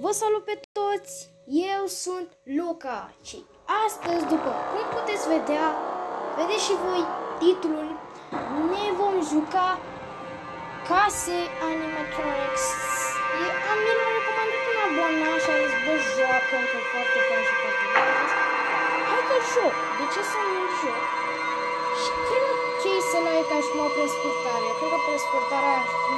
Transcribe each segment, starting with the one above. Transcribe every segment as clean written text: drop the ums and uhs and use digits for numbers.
Vă salut pe toți, eu sunt Luca și astăzi, după cum puteți vedea, vedeți și voi titlul, ne vom juca Case Animatronics. Mi-a recomandat un abonat și a zis, bă, joacă, că e foarte fain și foarte bun. Hai că joc, de ce să nu joc? Și cred că ce-i să nu e ca și cum o prescurtare. Cred că prescurtarea ar fi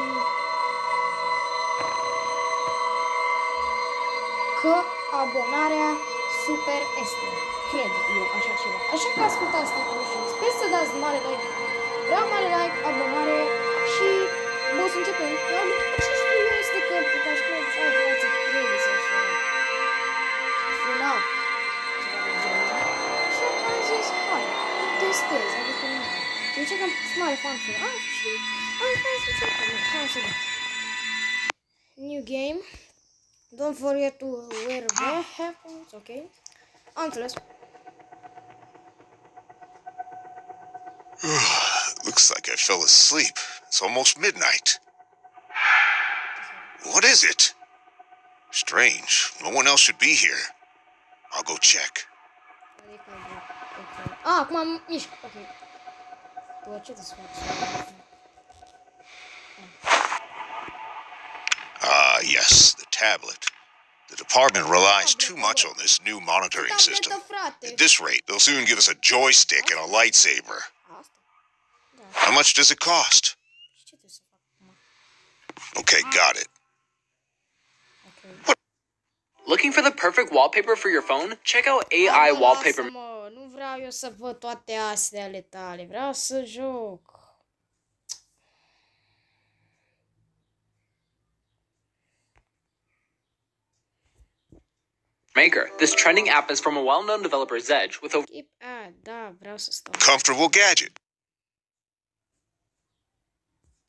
că abonarea super este. Cred eu așa ceva. Așa că ascultați titlul și sper să dați mare like. Vreau mare like, abonare și bă, să începem. Ce știu eu este că ca și cum să ai viață trebuie să așa FNAF ceva de genul. Așa că am zis, hai, îl testez, adică nu. Și zice că sunt mare fan FNAF și hai să începem. Hai să dăm. New game. Don't forget to wear headphones, okay? Am înțeles. Looks like I fell asleep. It's almost midnight. What is it? Strange. No one else should be here. I'll go check. Acum am mișc. Ok. Bă, ce desfaci? Ah, yes, the tablet. The department relies too much on this new monitoring system. At this rate, they'll soon give us a joystick and a lightsaber. How much does it cost? Okay, got it. Looking for the perfect wallpaper for your phone? Check out AI Wallpaper. Nu vreau eu să văd toate astea ale tale. Vreau să joc. Maker. This trending app is from a well-known developer, Zedge, with over... Da, vreau să stau. Comfortable gadget.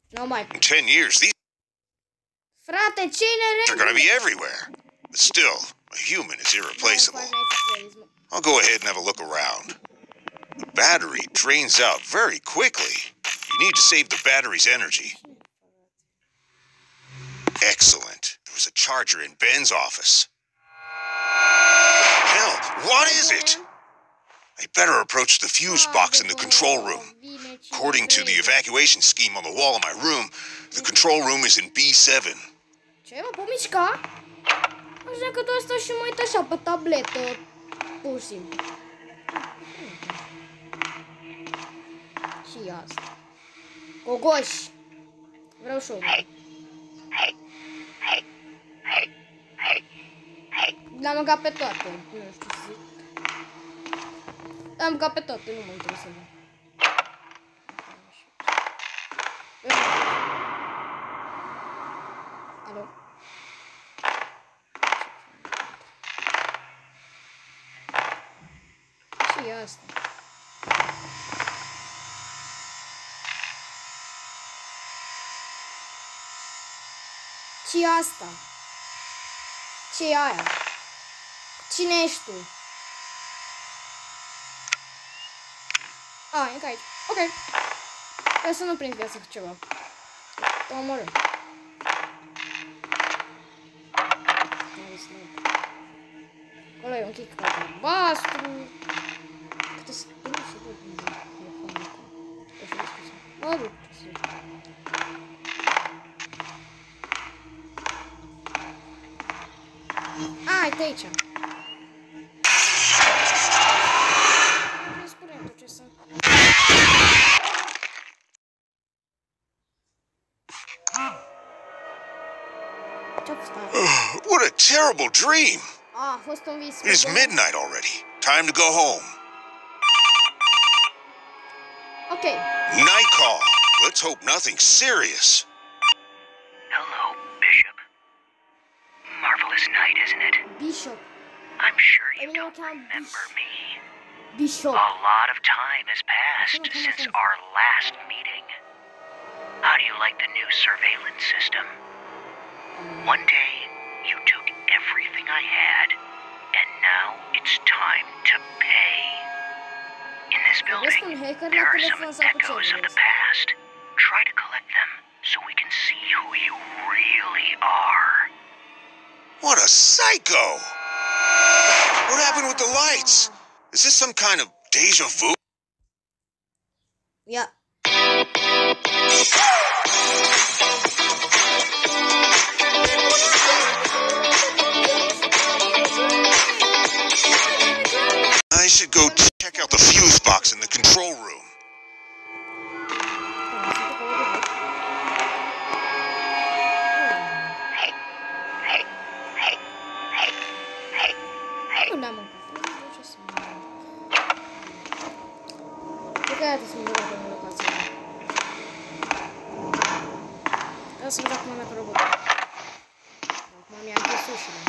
No mai. In 10 years, these Frate, cine are going to be everywhere. But still, a human is irreplaceable. I'll go ahead and have a look around. The battery drains out very quickly. You need to save the battery's energy. Excellent. There was a charger in Ben's office. Hell, what is it? I better approach the fuse box in the control room. According to the evacuation scheme on the wall of my room, the control room is in B7. Ce, mă, pot mișca? Așa că doar stau și mă uit așa pe tabletă, pur și simplu. Și asta. Gogoș. Vreau și-o. L-am mâncat pe toate, nu știu să zic. L-am mâncat pe toate, nu mă interesează. Alo? Și asta. Și asta. Ce e aia? Cine ești tu? E ca aici. Ok. Vreau să nu prind viața cu ceva. Te omoră. Acolo e un chic albastru. Câte stâni și tot din telefonul acolo. Mă duc. Uite aici. What a terrible dream! A fost un vis. It is midnight already. Time to go home. Ok. Night call. Let's hope nothing serious. Hello, Bishop. Marvelous night, isn't it? Bishop. I'm sure you don't remember me. Bishop. A lot of time has passed since our last meeting. How do you like the new surveillance system? One day, you took everything I had, and now it's time to pay. In this building, there are some echoes of the past. Try to collect them so we can see who you really are. What a night go? What happened with the lights? Is this some kind of deja vu? Yeah. I should go check out the fuse box in the control room. Să văd acum dacă robotul. Acum mi-a închis ușile.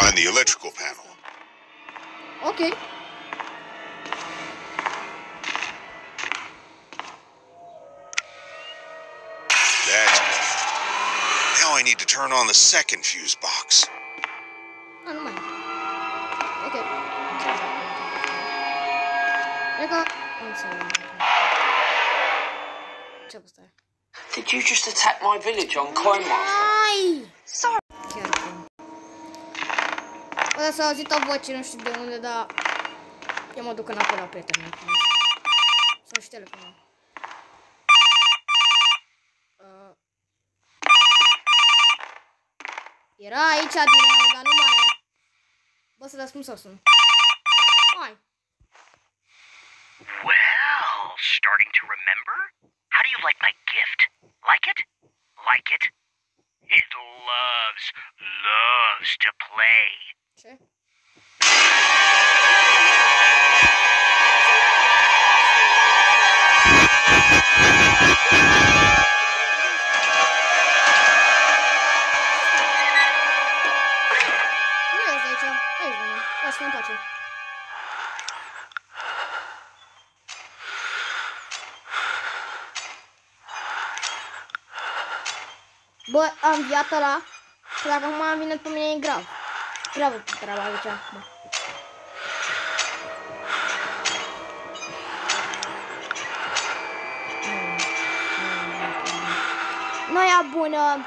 Find the electrical panel. Okay. That's good. Now I need to turn on the second fuse box. Ah, nu mai. Okay. Cred că... Ce-a fost aia? Did you just attack my village on Coinmaster? Ai! Sorry. Chiar că... O să auzit o voce, nu știu de unde, dar... Eu mă duc înapoi la prietenul meu. Sau și telefonul. Era aici din nou, dar nu mai e. Bă, să răspund sau sun? Hai. Well, starting to remember? How do you like my gift? Like it? Like it? It loves to play. Ce? Nu ești de aici. Aici, domnule. Lasă-mă în pace. Bă, am viat ăla. Și dacă acum vine pe mine e grav. Gravă treaba aici. Bă. Noia bună.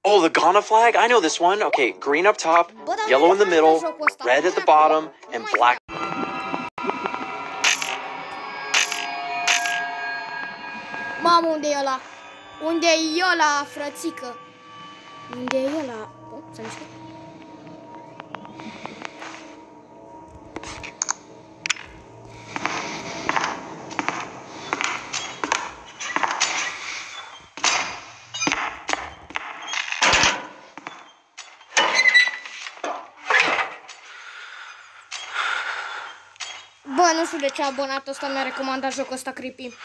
Oh, the Ghana flag? I know this one. Okay, green up top, yellow in the middle, red at the bottom, and black. Mamă, unde e ăla? Unde e ăla, frățică? Unde e ăla? Oh, s-a mișcat. Bă, nu știu de ce abonatul ăsta mi-a recomandat jocul ăsta creepy.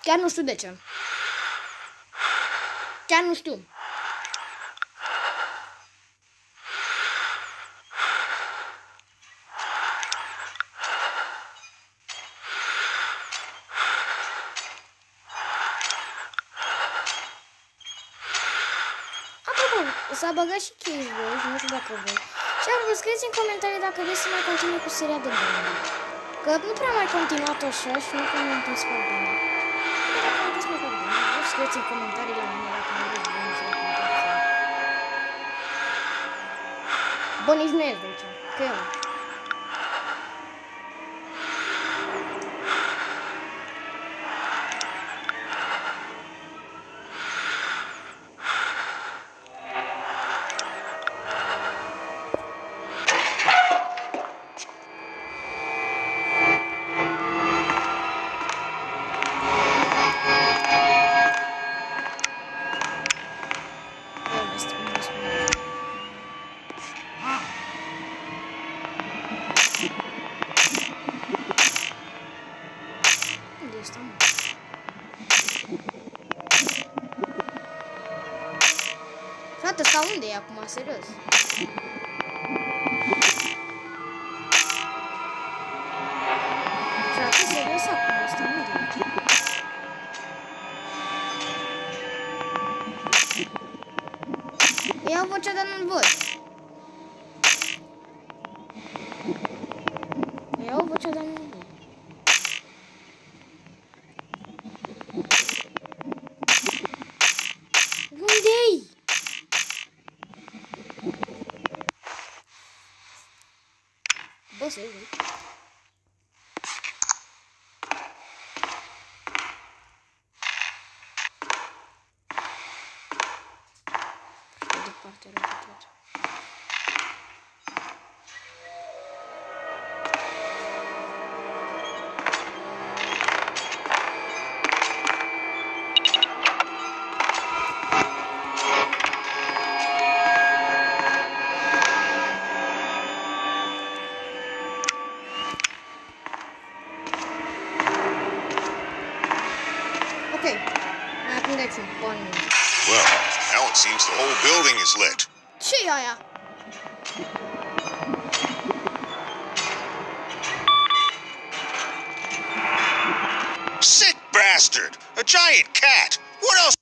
Chiar nu știu de ce. Chiar nu știu. Apropo, s-a băgat și Cage Boys, nu știu dacă voi. Și vă scrieți în comentarii dacă vreți să mai continui cu seria de bande. Că nu prea mai continuat așa și nu prea mai întâlnit pe bande. Dacă mai întâlnit pe bande, vă scrieți în comentarii la mine dacă nu vreți bani și dacă nu vreți bani. Bă, nici nu e de aici, că eu. Frate, ăsta unde e acum, serios? Frate, serios acum, ăsta unde e? Iau vocea, dar nu-l văd. Iau vocea, dar nu-l văd. Unde-i? Bă, să iei. Departe rău de tot. Well, now it seems the whole building is lit. Ce-i aia? Sick bastard! A giant cat! What else?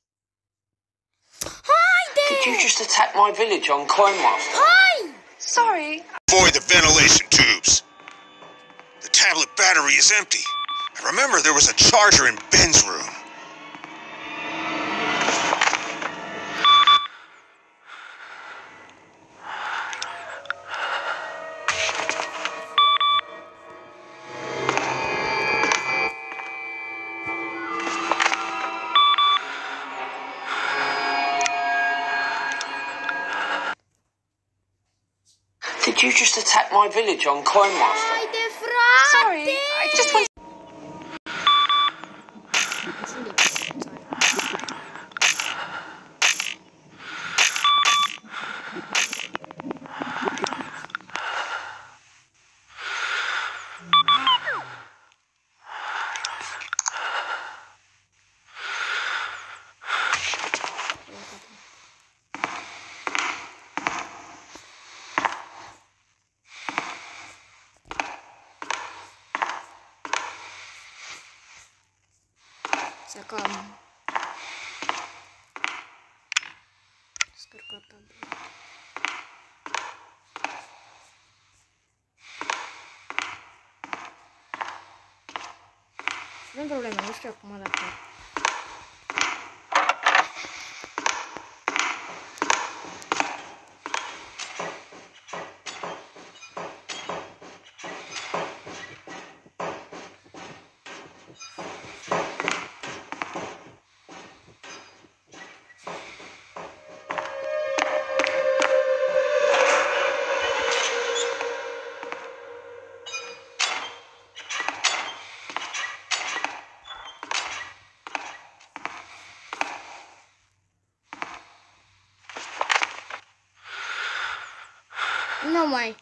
Haide! Did you just attack my village on Coinmaster? Hai! Sorry. Avoid the ventilation tubes. The tablet battery is empty. I remember there was a charger in Ben's room. Did you just attack my village on Coinmaster? Haide, frate! Sorry. I just want. Sacam. Descărcat tablet. Nu-i problema, nu știu acum dacă... Nu mai.